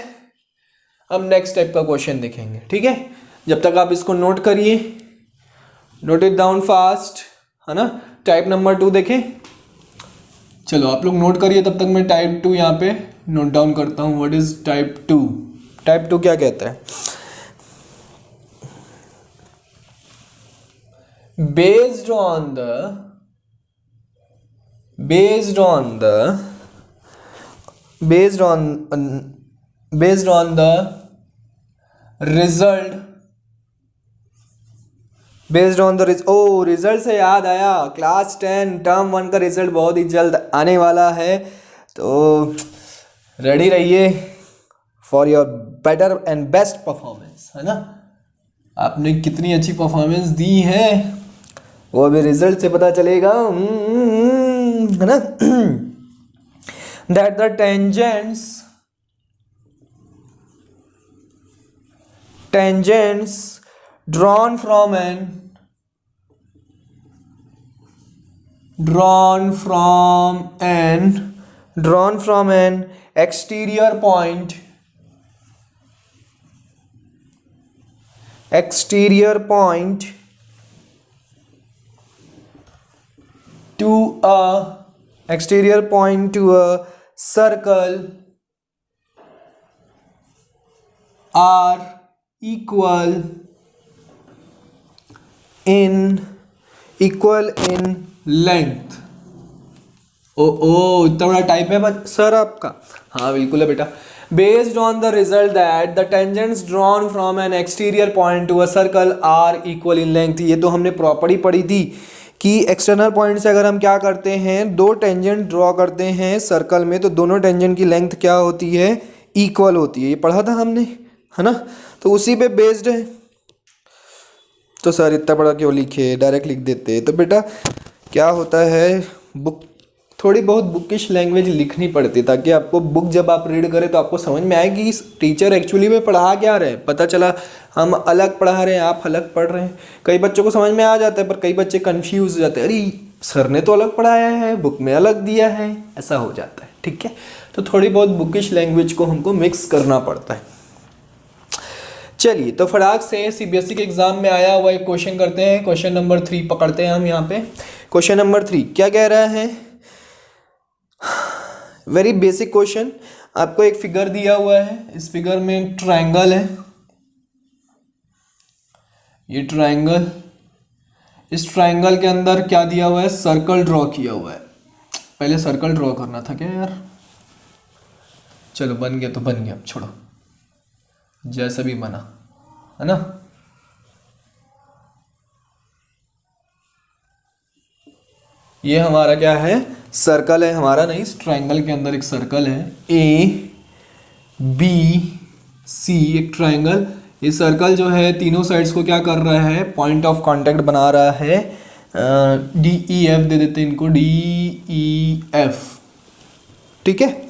Speaker 1: अब नेक्स्ट टाइप का क्वेश्चन देखेंगे। ठीक है, जब तक आप इसको नोट करिए, नोट इट डाउन फास्ट, है ना। टाइप नंबर 2 देखें, चलो आप लोग नोट करिए, तब तक मैं टाइप 2 यहाँ पे नोट डाउन करता हूँ। व्हाट इज टाइप 2, टाइप 2 क्या कहता है, based on the result, based on the result से याद आया, क्लास 10 टर्म 1 का रिजल्ट बहुत ही जल्द आने वाला है, तो रेडी रहिए for your better and best performance, है ना। आपने कितनी अच्छी परफॉर्मेंस दी है वो अभी रिजल्ट से पता चलेगा, है ना। That the tangents drawn from an exterior point to a circle are equal in length। इतना बड़ा टाइप है सर आपका, हाँ बिल्कुल है बेटा। Based on the result that the tangents drawn from an exterior point to a circle are equal in length. ये तो हमने प्रॉपर्टी पढ़ी थी कि एक्सटर्नल पॉइंट से अगर हम क्या करते हैं, दो टेंजेंट ड्रॉ करते हैं सर्कल में, तो दोनों टेंजेंट की लेंथ क्या होती है, इक्वल होती है। ये पढ़ा था हमने, है ना। तो उसी पे बेस्ड है। तो सर इतना बड़ा क्यों लिखे, डायरेक्ट लिख देते। तो बेटा क्या होता है, बुक थोड़ी बहुत बुकिश लैंग्वेज लिखनी पड़ती, ताकि आपको बुक जब आप रीड करें तो आपको समझ में आए कि टीचर एक्चुअली में पढ़ा क्या रहे। पता चला हम अलग पढ़ा रहे हैं, आप अलग पढ़ रहे हैं। कई बच्चों को समझ में आ जाता है, पर कई बच्चे कंफ्यूज हो जाते हैं, अरे सर ने तो अलग पढ़ाया है, बुक में अलग दिया है, ऐसा हो जाता है। ठीक है, तो थोड़ी बहुत बुकिश लैंग्वेज को हमको मिक्स करना पड़ता है। चलिए, तो फटाक से सीबीएसई के एग्जाम में आया हुआ एक क्वेश्चन करते हैं। क्वेश्चन नंबर 3 पकड़ते हैं हम यहाँ पे। क्वेश्चन नंबर 3 क्या कह रहा है, वेरी बेसिक क्वेश्चन। आपको एक फिगर दिया हुआ है, इस फिगर में एक ट्रायंगल है, ये ट्रायंगल, इस ट्रायंगल के अंदर क्या दिया हुआ है, सर्कल ड्रॉ किया हुआ है। पहले सर्कल ड्रॉ करना था क्या यार, चलो बन गया तो बन गया, अब छोड़ो, जैसा भी बना, है ना। ये हमारा क्या है, सर्कल है हमारा, नहीं इस ट्रायंगल के अंदर एक सर्कल है ए बी सी, एक ट्रायंगल। ये सर्कल जो है तीनों साइड्स को क्या कर रहा है, पॉइंट ऑफ कांटेक्ट बना रहा है। डी ई एफ दे देते हैं इनको, डी ई एफ, ठीक है।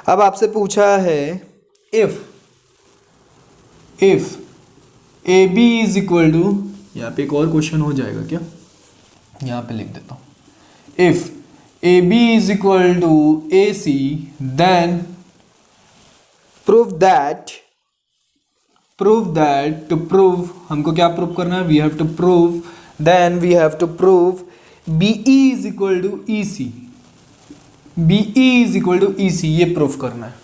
Speaker 1: अब आपसे पूछा है if A B is equal to, यहाँ पे एक और क्वेश्चन हो जाएगा क्या, यहाँ पे लिख देता हूँ, if A B is equal to A C then prove that, to prove हमको क्या प्रूव करना है, we have to prove, then we have to prove B E is equal to E C, B E is equal to E C, ये prove करना है,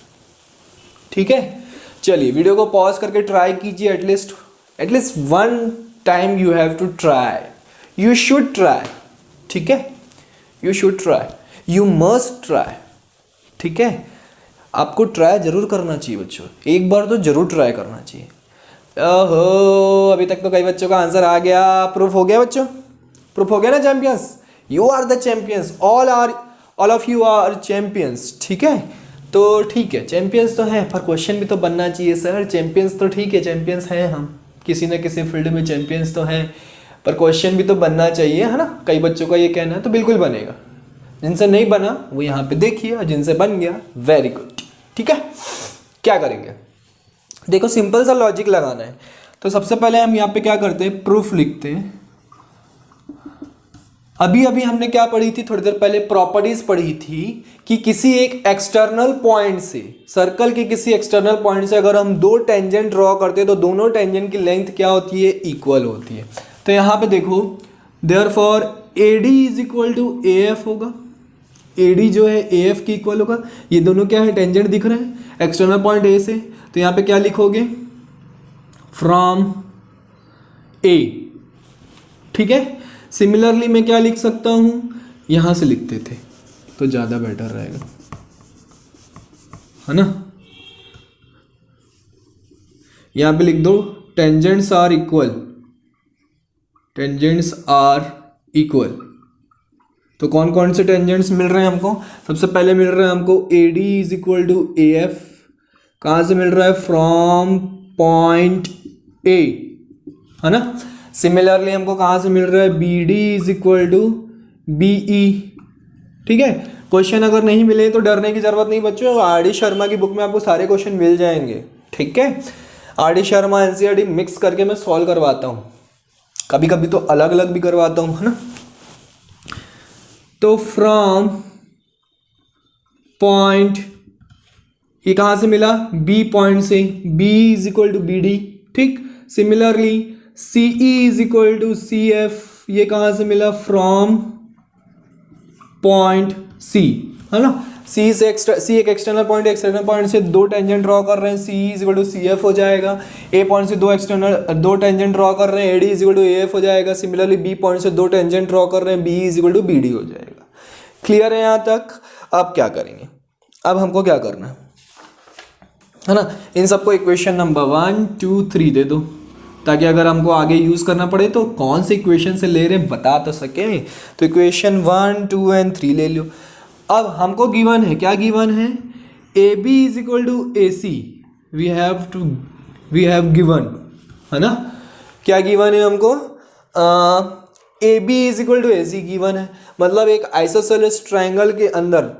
Speaker 1: ठीक है। चलिए वीडियो को पॉज करके ट्राई कीजिए, at least one time you have to try, you should try, ठीक है, you should try, you must try, ठीक है। आपको ट्राई जरूर करना चाहिए बच्चों, एक बार तो जरूर ट्राई करना चाहिए। ओहो, अभी तक तो कई बच्चों का आंसर आ गया, प्रूफ हो गया बच्चों, प्रूफ हो गया ना champions, you are the champions, all of you are champions, ठीक है। तो ठीक है, चैंपियंस तो हैं, पर क्वेश्चन भी तो बनना चाहिए सर, चैंपियंस तो ठीक है, चैंपियंस हैं हम, किसी न किसी फील्ड में चैंपियंस तो हैं, पर क्वेश्चन भी तो बनना चाहिए, है ना। कई बच्चों का ये कहना है, तो बिल्कुल बनेगा, जिनसे नहीं बना वो यहाँ पे देखिए, और जिनसे बन गया वेरी गुड, ठीक है। क्या करेंगे, देखो सिंपल सा लॉजिक लगाना है। तो सबसे पहले हम यहाँ पे क्या करते हैं, प्रूफ लिखते हैं। अभी हमने क्या पढ़ी थी, थोड़ी देर पहले प्रॉपर्टीज पढ़ी थी कि किसी एक एक्सटर्नल पॉइंट से, सर्कल के किसी एक्सटर्नल पॉइंट से अगर हम दो टेंजेंट ड्रॉ करते हैं तो दोनों टेंजेंट की लेंथ क्या होती है, इक्वल होती है। तो यहाँ पे देखो, therefore AD is equal to AF होगा, AD जो है AF की इक्वल होगा। ये दोनों क्या है, टेंजेंट दिख रहे हैं एक्सटर्नल पॉइंट A से, तो यहाँ पे क्या लिखोगे, फ्रॉम A, ठीक है। सिमिलरली मैं क्या लिख सकता हूं, यहां से लिखते थे तो ज्यादा बेटर रहेगा, है ना। यहां पे लिख दो tangents are equal, tangents are equal. तो कौन कौन से टेंजेंट्स मिल रहे हैं हमको, सबसे पहले मिल रहा है हमको AD is equal to AF, कहां से मिल रहा है, फ्रॉम पॉइंट A, है ना। सिमिलरली हमको कहाँ से मिल रहा है, BD is equal to BE, ठीक है। क्वेश्चन अगर नहीं मिले तो डरने की जरूरत नहीं बच्चों, RD शर्मा की बुक में आपको सारे क्वेश्चन मिल जाएंगे, ठीक है। RD शर्मा NCERT मिक्स करके मैं सॉल्व करवाता हूँ, कभी कभी तो अलग अलग भी करवाता हूँ, है ना। तो फ्रॉम पॉइंट, ये कहाँ से मिला, B पॉइंट से, B is equal to BD, ठीक। Similarly CE is equal to CF, ये कहाँ से मिला, फ्रॉम पॉइंट C, है ना। C एक एक्सटर्नल पॉइंट, एक्सटर्नल पॉइंट से दो टेंजेंट ड्रॉ कर रहे हैं, CE is equal to CF हो जाएगा। A पॉइंट से दो टेंजेंट ड्रॉ कर रहे हैं, AD is equal to AF हो जाएगा। सिमिलरली B पॉइंट से दो टेंजेंट ड्रॉ कर रहे हैं, BE is equal to BD हो जाएगा। क्लियर है यहाँ तक। अब क्या करेंगे, अब हमको क्या करना है ना, इन सबको इक्वेशन नंबर 1 2 3 दे दो, ताकि अगर हमको आगे यूज करना पड़े तो कौन से इक्वेशन से ले रहे हैं बता तो सके। तो इक्वेशन 1 2 एंड 3 ले लो। अब हमको गिवन है, क्या गिवन है, AB is equal to AC, we have given, है ना। क्या गिवन है हमको, AB is equal to AC given है। मतलब एक आइसोसेलेस ट्रायंगल के अंदर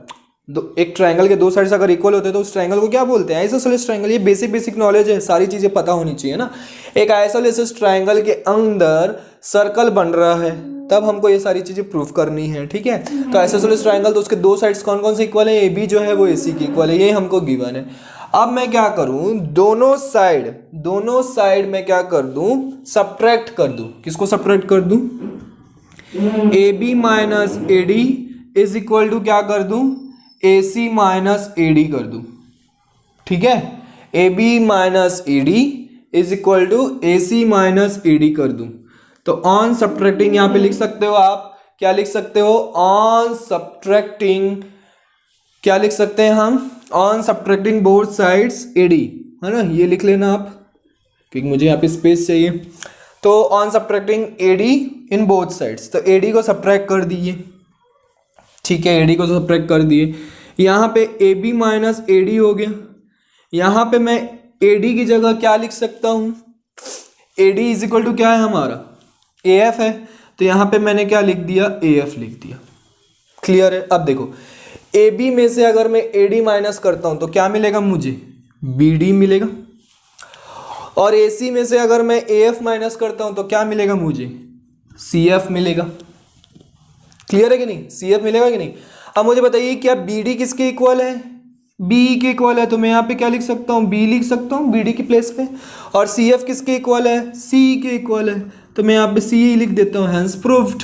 Speaker 1: एक ट्रायंगल के दो साइड्स अगर इक्वल होते हैं तो उस ट्रायंगल को क्या बोलते हैं, आइसोसेलेस ट्रायंगल। ये बेसिक नॉलेज है, सारी चीजें पता होनी चाहिए ना। एक आइसोसेलेस ट्रायंगल के अंदर सर्कल बन रहा है, तब हमको ये सारी चीजें प्रूफ करनी है, ठीक है। तो आइसोसेलेस ट्रायंगल, तो उसके दो साइड्स कौन कौन से इक्वल है, AB जो है वो AC की इक्वल है, ये हमको गिवन है। अब मैं क्या करूं, दोनों साइड मैं क्या कर दूं, सब्ट्रैक्ट कर दूं। किसको सब्ट्रैक्ट कर दूं, AB minus AD is equal to क्या कर दूं, AC माइनस AD कर दूं, ठीक है। AB minus AD is equal to AC minus AD कर दूं। तो ऑन सब्ट्रैक्टिंग यहां पे लिख सकते हो आप, क्या लिख सकते हो, ऑन सब्ट्रैक्टिंग क्या लिख सकते हैं हम, on subtracting both sides AD, है ना, ये लिख लेना आप क्योंकि मुझे यहाँ पे स्पेस चाहिए। तो on subtracting AD in both sides, तो एडी को सब्ट्रैक्ट कर दिए, ठीक है, एडी को सब्ट्रैक्ट कर दिए। यहाँ पे A B minus A D हो गया। यहाँ पे मैं ए डी की जगह क्या लिख सकता हूँ, A D is equal to क्या है हमारा, ए एफ है, तो यहाँ पे मैंने क्या लिख दिया, ए एफ लिख दिया। क्लियर है। अब देखो ए बी में से अगर मैं ए डी माइनस करता हूँ तो क्या मिलेगा मुझे, बी डी मिलेगा, और ए सी में से अगर मैं ए एफ माइनस करता हूँ तो क्या मिलेगा मुझे, सी एफ मिलेगा। क्लियर है कि नहीं, सी एफ मिलेगा कि नहीं। अब मुझे बताइए क्या बी डी किसके इक्वल है, बी के इक्वल है, तो मैं यहाँ पे क्या लिख सकता हूँ, बी लिख सकता हूँ बी डी की प्लेस पे। और सी एफ किसके इक्वल है, सी के इक्वल है, तो मैं यहाँ पे सी ही लिख देता हूँ। हैंस प्रूव्ड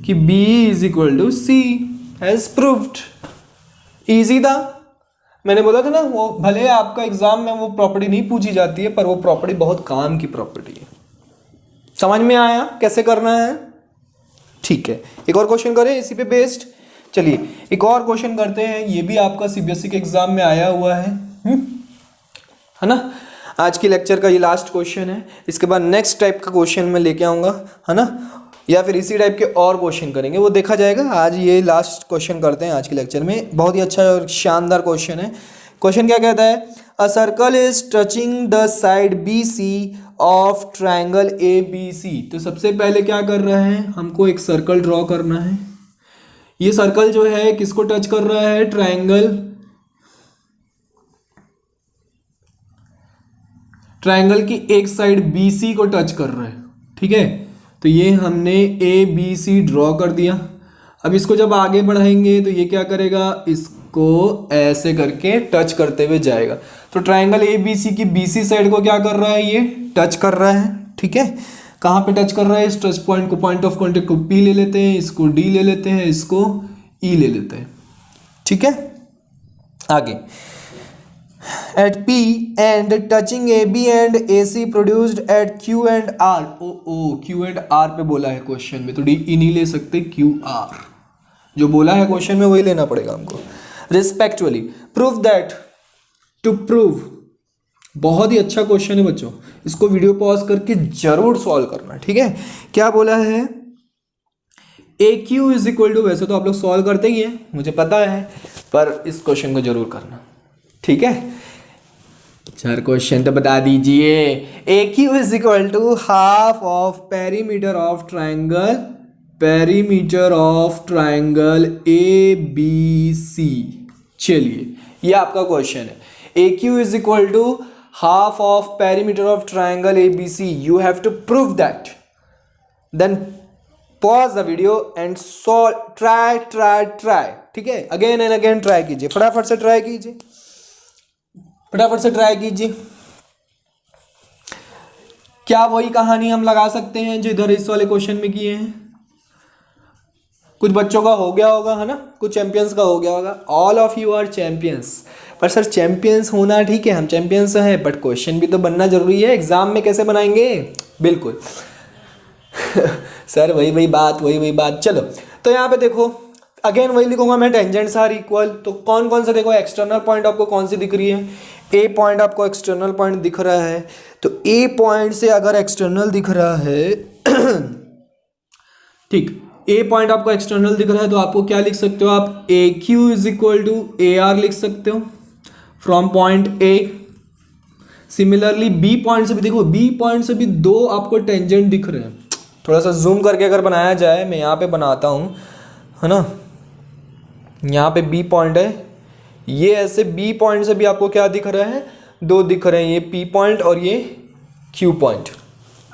Speaker 1: कि B is equal to C, hence proved. Easy था। मैंने बोला था ना, वो भले आपका एग्जाम में वो प्रॉपर्टी नहीं पूछी जाती है पर वो प्रॉपर्टी बहुत काम की प्रॉपर्टी है। समझ में आया कैसे करना है, ठीक है। एक और क्वेश्चन करें इसी पे बेस्ड। चलिए एक और क्वेश्चन करते हैं, ये भी आपका सीबीएसई के एग्जाम में आया हुआ है ना। आज की लेक्चर का ये लास्ट क्वेश्चन है, इसके बाद नेक्स्ट टाइप का क्वेश्चन मैं लेके आऊँगा, है ना, या फिर इसी टाइप के और क्वेश्चन करेंगे, वो देखा जाएगा। आज ये लास्ट क्वेश्चन करते हैं आज के लेक्चर में। बहुत ही अच्छा और शानदार क्वेश्चन है। क्वेश्चन क्या कहता है, a circle is touching the side B C of triangle A B C. तो सबसे पहले क्या कर रहे हैं, हमको एक सर्कल ड्रॉ करना है। ये सर्कल जो है किसको टच कर रहा है, ट्राइंगल की एक साइड बी सी को टच कर रहा है, ठीक है। तो ये हमने ए बी सी ड्रॉ कर दिया। अब इसको जब आगे बढ़ाएंगे तो ये क्या करेगा, इसको ऐसे करके टच करते हुए जाएगा। तो ट्राइंगल ए बी सी की बी सी साइड को क्या कर रहा है, ये टच कर रहा है, ठीक है। कहाँ पे टच कर रहा है, इस टच पॉइंट को, पॉइंट ऑफ कॉन्टेक्ट को पी ले लेते हैं, इसको डी ले लेते हैं, इसको ई ले लेते हैं, ठीक है। आगे at P and touching AB and AC produced at Q and R। Q and R पे बोला है क्वेश्चन में, तो डी ई नहीं ले सकते, QR जो बोला है क्वेश्चन में वही लेना पड़ेगा हमको। Respectfully prove that, to prove. बहुत ही अच्छा क्वेश्चन है बच्चों, इसको वीडियो पॉज करके जरूर सॉल्व करना, ठीक है। क्या बोला है, A Q is equal to, वैसे तो आप लोग सॉल्व करते ही हैं मुझे पता है, पर इस क्वेश्चन को जरूर करना, ठीक है। चार क्वेश्चन तो बता दीजिए। A Q is equal to half of perimeter of triangle A B C. चलिए ये आपका क्वेश्चन है, A Q is equal to half of perimeter of triangle A B C. You have to prove that, then pause the video and solve, try, ठीक है। Again and again try कीजिए, फटाफट से try कीजिए, फटाफट से try कीजिए। क्या वही कहानी हम लगा सकते हैं जो इधर इस वाले क्वेश्चन में किए हैं। कुछ बच्चों का हो गया होगा, है ना, कुछ चैंपियंस का हो गया होगा। All of you are champions. पर सर चैंपियंस होना ठीक है, हम चैंपियंस हैं, बट क्वेश्चन भी तो बनना जरूरी है। एग्जाम में कैसे बनाएंगे, बिल्कुल सर वही बात। चलो तो यहाँ पे देखो, अगेन वही लिखूंगा मैं, टेंजेंट्स आर इक्वल। तो कौन कौन से देखो, एक्सटर्नल पॉइंट आपको कौन सी दिख रही है, ए पॉइंट आपको एक्सटर्नल पॉइंट दिख रहा है। तो ए पॉइंट से अगर एक्सटर्नल दिख रहा है ठीक, ए पॉइंट आपको एक्सटर्नल दिख रहा है तो आपको क्या लिख सकते हो आप, A Q is equal to A R लिख सकते हो from point A. Similarly B point से भी देखो, बी पॉइंट से भी दो आपको टेंजेंट दिख रहे हैं। थोड़ा सा जूम करके अगर बनाया जाए, मैं यहाँ पे बनाता हूँ, है ना, यहाँ पे बी पॉइंट है, ये ऐसे बी पॉइंट से भी आपको क्या दिख रहा है, दो दिख रहे हैं, ये पी पॉइंट और ये क्यू पॉइंट,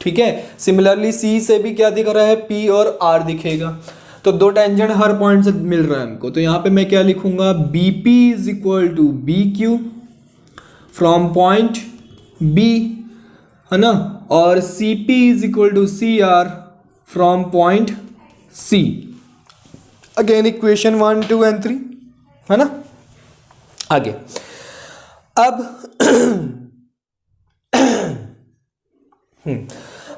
Speaker 1: ठीक है। सिमिलरली सी से भी क्या दिख रहा है, पी और आर दिखेगा। तो दो टेंजेंट हर पॉइंट से मिल रहा है हमको। तो यहाँ पे मैं क्या लिखूंगा, B P is equal to B Q from point B, है ना, और C P is equal to C R from point C. Again equation 1, 2 and 3, है ना। आगे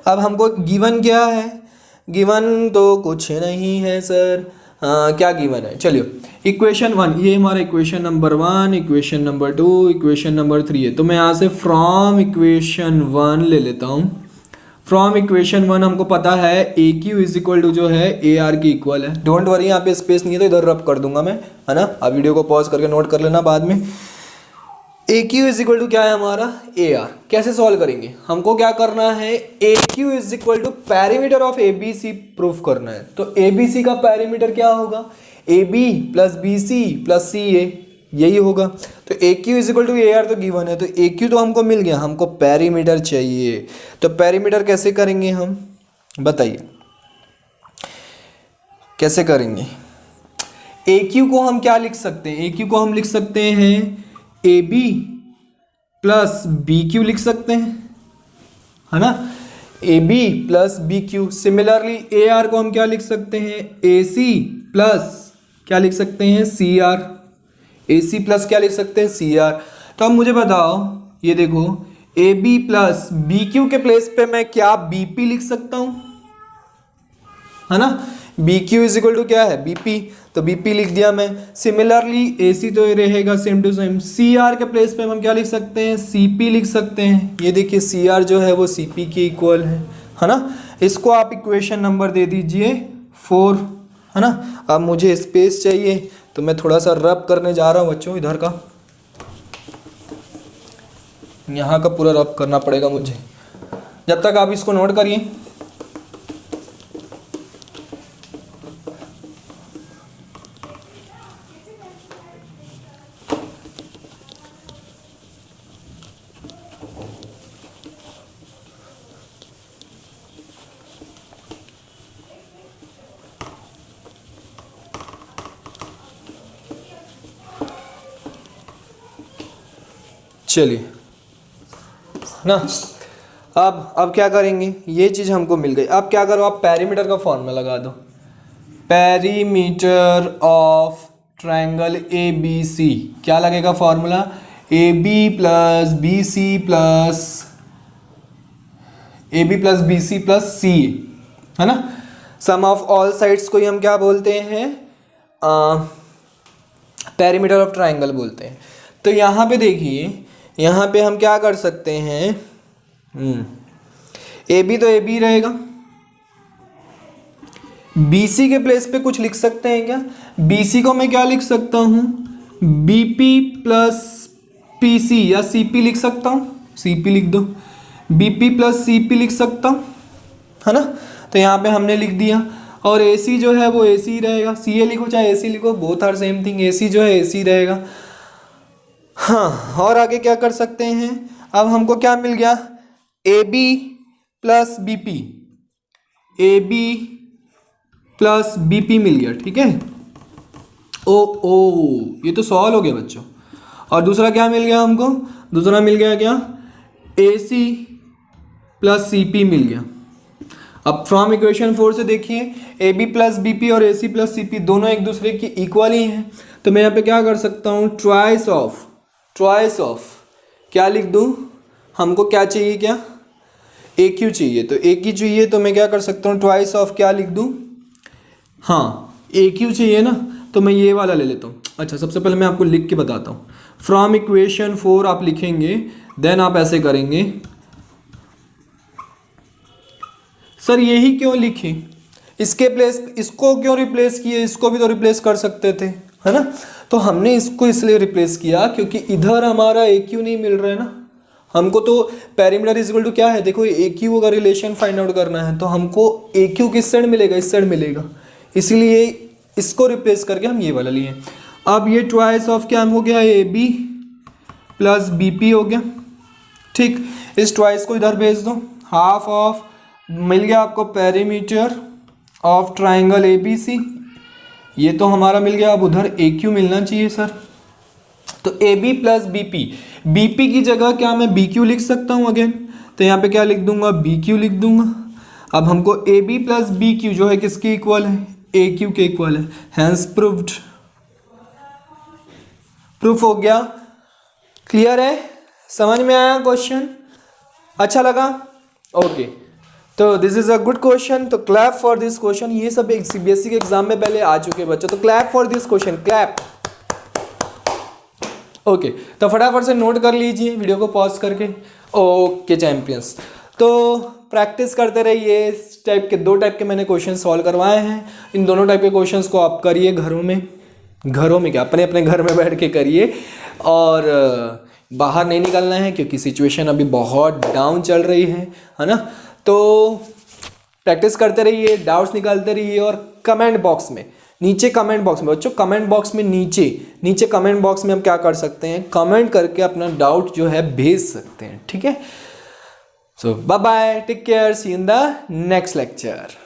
Speaker 1: अब हमको गिवन क्या है, गिवन तो कुछ नहीं है सर, क्या गिवन है, चलिए इक्वेशन 1, ये हमारा equation number 1, equation number 2, equation number 3 है। तो मैं यहाँ से फ्रॉम इक्वेशन 1 ले लेता हूँ। फ्रॉम इक्वेशन 1 हमको पता है A Q is equal to जो है ए आर की इक्वल है। डोंट वरी, यहाँ पे स्पेस नहीं है तो इधर रब कर दूंगा मैं, है ना। आप वीडियो को पॉज करके नोट कर लेना बाद में। ए क्यू इज इक्वल टू क्या है हमारा, ए आर। कैसे सॉल्व करेंगे, हमको क्या करना है, A Q is equal to perimeter of A B C proof करना है। तो ए बी सी का पैरीमीटर क्या होगा, A B plus B C plus C A, यही होगा। तो A Q is equal to A R तो गिवन है, तो ए क्यू तो हमको मिल गया, हमको पैरीमीटर चाहिए। तो पैरीमीटर कैसे करेंगे हम, बताइए कैसे करेंगे। ए क्यू को हम क्या लिख सकते हैं, ए क्यू को हम लिख सकते हैं A B plus B Q लिख सकते हैं, है ना, A B plus B Q. Similarly A R को हम क्या लिख सकते हैं, ए सी प्लस क्या लिख सकते हैं, सी आर। ए सी प्लस क्या लिख सकते हैं, सी आर। तो अब मुझे बताओ, ये देखो A B plus B Q के प्लेस पे मैं क्या बी पी लिख सकता हूं, है ना। B Q is equal to क्या है, बी पी, तो बी पी लिख दिया मैं। सिमिलरली ए सी तो ये रहेगा same to same. C R के प्लेस पे हम क्या लिख सकते हैं, सी पी लिख सकते हैं। ये देखिए सी आर जो है वो सी पी की इक्वल है ना। इसको आप इक्वेशन नंबर दे दीजिए 4, है ना। अब मुझे स्पेस चाहिए तो मैं थोड़ा सा रब करने जा रहा हूँ बच्चों, इधर का, यहाँ का पूरा रब करना पड़ेगा मुझे। जब तक आप इसको नोट करिए। चलिए ना, अब क्या करेंगे, ये चीज़ हमको मिल गई। अब क्या करो, आप पैरीमीटर का फॉर्मूला लगा दो। Perimeter of triangle A B C क्या लगेगा formula, A B plus B C plus A B plus B C plus C, है ना। सम ऑफ ऑल साइड्स को ही हम क्या बोलते हैं, पैरीमीटर ऑफ ट्रायंगल बोलते हैं। तो यहाँ पे देखिए, यहाँ पे हम क्या कर सकते हैं, ए बी तो ए बी रहेगा, बी सी के प्लेस पे कुछ लिख सकते हैं क्या, बी सी को मैं क्या लिख सकता हूँ, B P plus P C या सी पी लिख सकता हूँ, सी पी लिख दो, B P plus C P लिख सकता हूँ, है ना। तो यहाँ पे हमने लिख दिया। और ए सी जो है वो ए सी रहेगा, सी ए लिखो चाहे ए सी लिखो, बोथ आर सेम थिंग। ए सी जो है ए सी रहेगा। हाँ, और आगे क्या कर सकते हैं, अब हमको क्या मिल गया, A B plus B P, A B plus B P मिल गया, ठीक है। ओ ये तो सॉल्व हो गया बच्चों। और दूसरा क्या मिल गया हमको, दूसरा मिल गया क्या, ए सी प्लस सी पी मिल गया। अब फ्रॉम इक्वेशन 4 से देखिए, A B plus B P और A C plus C P दोनों एक दूसरे की इक्वल ही हैं। तो मैं यहाँ पे क्या कर सकता हूँ, ट्वाइस ऑफ क्या लिख दूँ, हमको क्या चाहिए, क्या ए क्यू चाहिए। तो ए क्यू चाहिए तो मैं क्या कर सकता हूँ, ट्वाइस ऑफ क्या लिख दूँ, हाँ ए क्यू चाहिए ना, तो मैं ये वाला ले लेता हूँ। अच्छा, सबसे पहले मैं आपको लिख के बताता हूँ। फ्रॉम इक्वेशन 4 आप लिखेंगे, देन आप ऐसे करेंगे, सर यही क्यों लिखे, इसके प्लेस इसको क्यों रिप्लेस किए, इसको भी तो रिप्लेस कर सकते थे, है ना। तो हमने इसको इसलिए रिप्लेस किया क्योंकि इधर हमारा ए क्यू नहीं मिल रहा है ना। हमको तो पैरीमीटर इज इक्वल टू क्या है, देखो ए क्यू का रिलेशन फाइंड आउट करना है, तो हमको ए क्यू किस साइड मिलेगा, इस साइड मिलेगा, इसलिए इसको रिप्लेस करके हम ये वाला लिए। अब ये ट्वाइस ऑफ क्या हो गया, A B plus B P हो गया, ठीक। इस ट्वाइस को इधर भेज दो, हाफ ऑफ मिल गया आपको perimeter of triangle A B C, ये तो हमारा मिल गया। अब उधर ए क्यू मिलना चाहिए सर, तो A B plus B P, B P की जगह क्या मैं बी क्यू लिख सकता हूँ अगेन, तो यहाँ पे क्या लिख दूंगा, बी क्यू लिख दूंगा। अब हमको A B plus B Q जो है किसके इक्वल है, ए क्यू के इक्वल है, हैंस प्रूव्ड, प्रूफ हो गया। क्लियर है, समझ में आया क्वेश्चन, अच्छा लगा, ओके। तो this is a good question, तो क्लैप फॉर दिस क्वेश्चन। ये सब एक सीबीएसई के एग्जाम में पहले आ चुके हैं बच्चों, तो clap for this question, clap. Okay, तो फटाफट से नोट कर लीजिए वीडियो को पॉज करके। ओके चैंपियंस, तो प्रैक्टिस करते रहिए। इस टाइप के 2 टाइप के मैंने क्वेश्चन सॉल्व करवाए हैं। इन दोनों टाइप के क्वेश्चंस को आप करिए घरों में क्या, अपने अपने घर में बैठ के करिए, और बाहर नहीं निकलना है क्योंकि सिचुएशन अभी बहुत डाउन चल रही है ना। तो प्रैक्टिस करते रहिए, डाउट्स निकालते रहिए, और कमेंट बॉक्स में नीचे, कमेंट बॉक्स में बच्चों, कमेंट बॉक्स में नीचे कमेंट बॉक्स में हम क्या कर सकते हैं, कमेंट करके अपना डाउट जो है भेज सकते हैं, ठीक है। So bye bye, take care, see in the next lecture.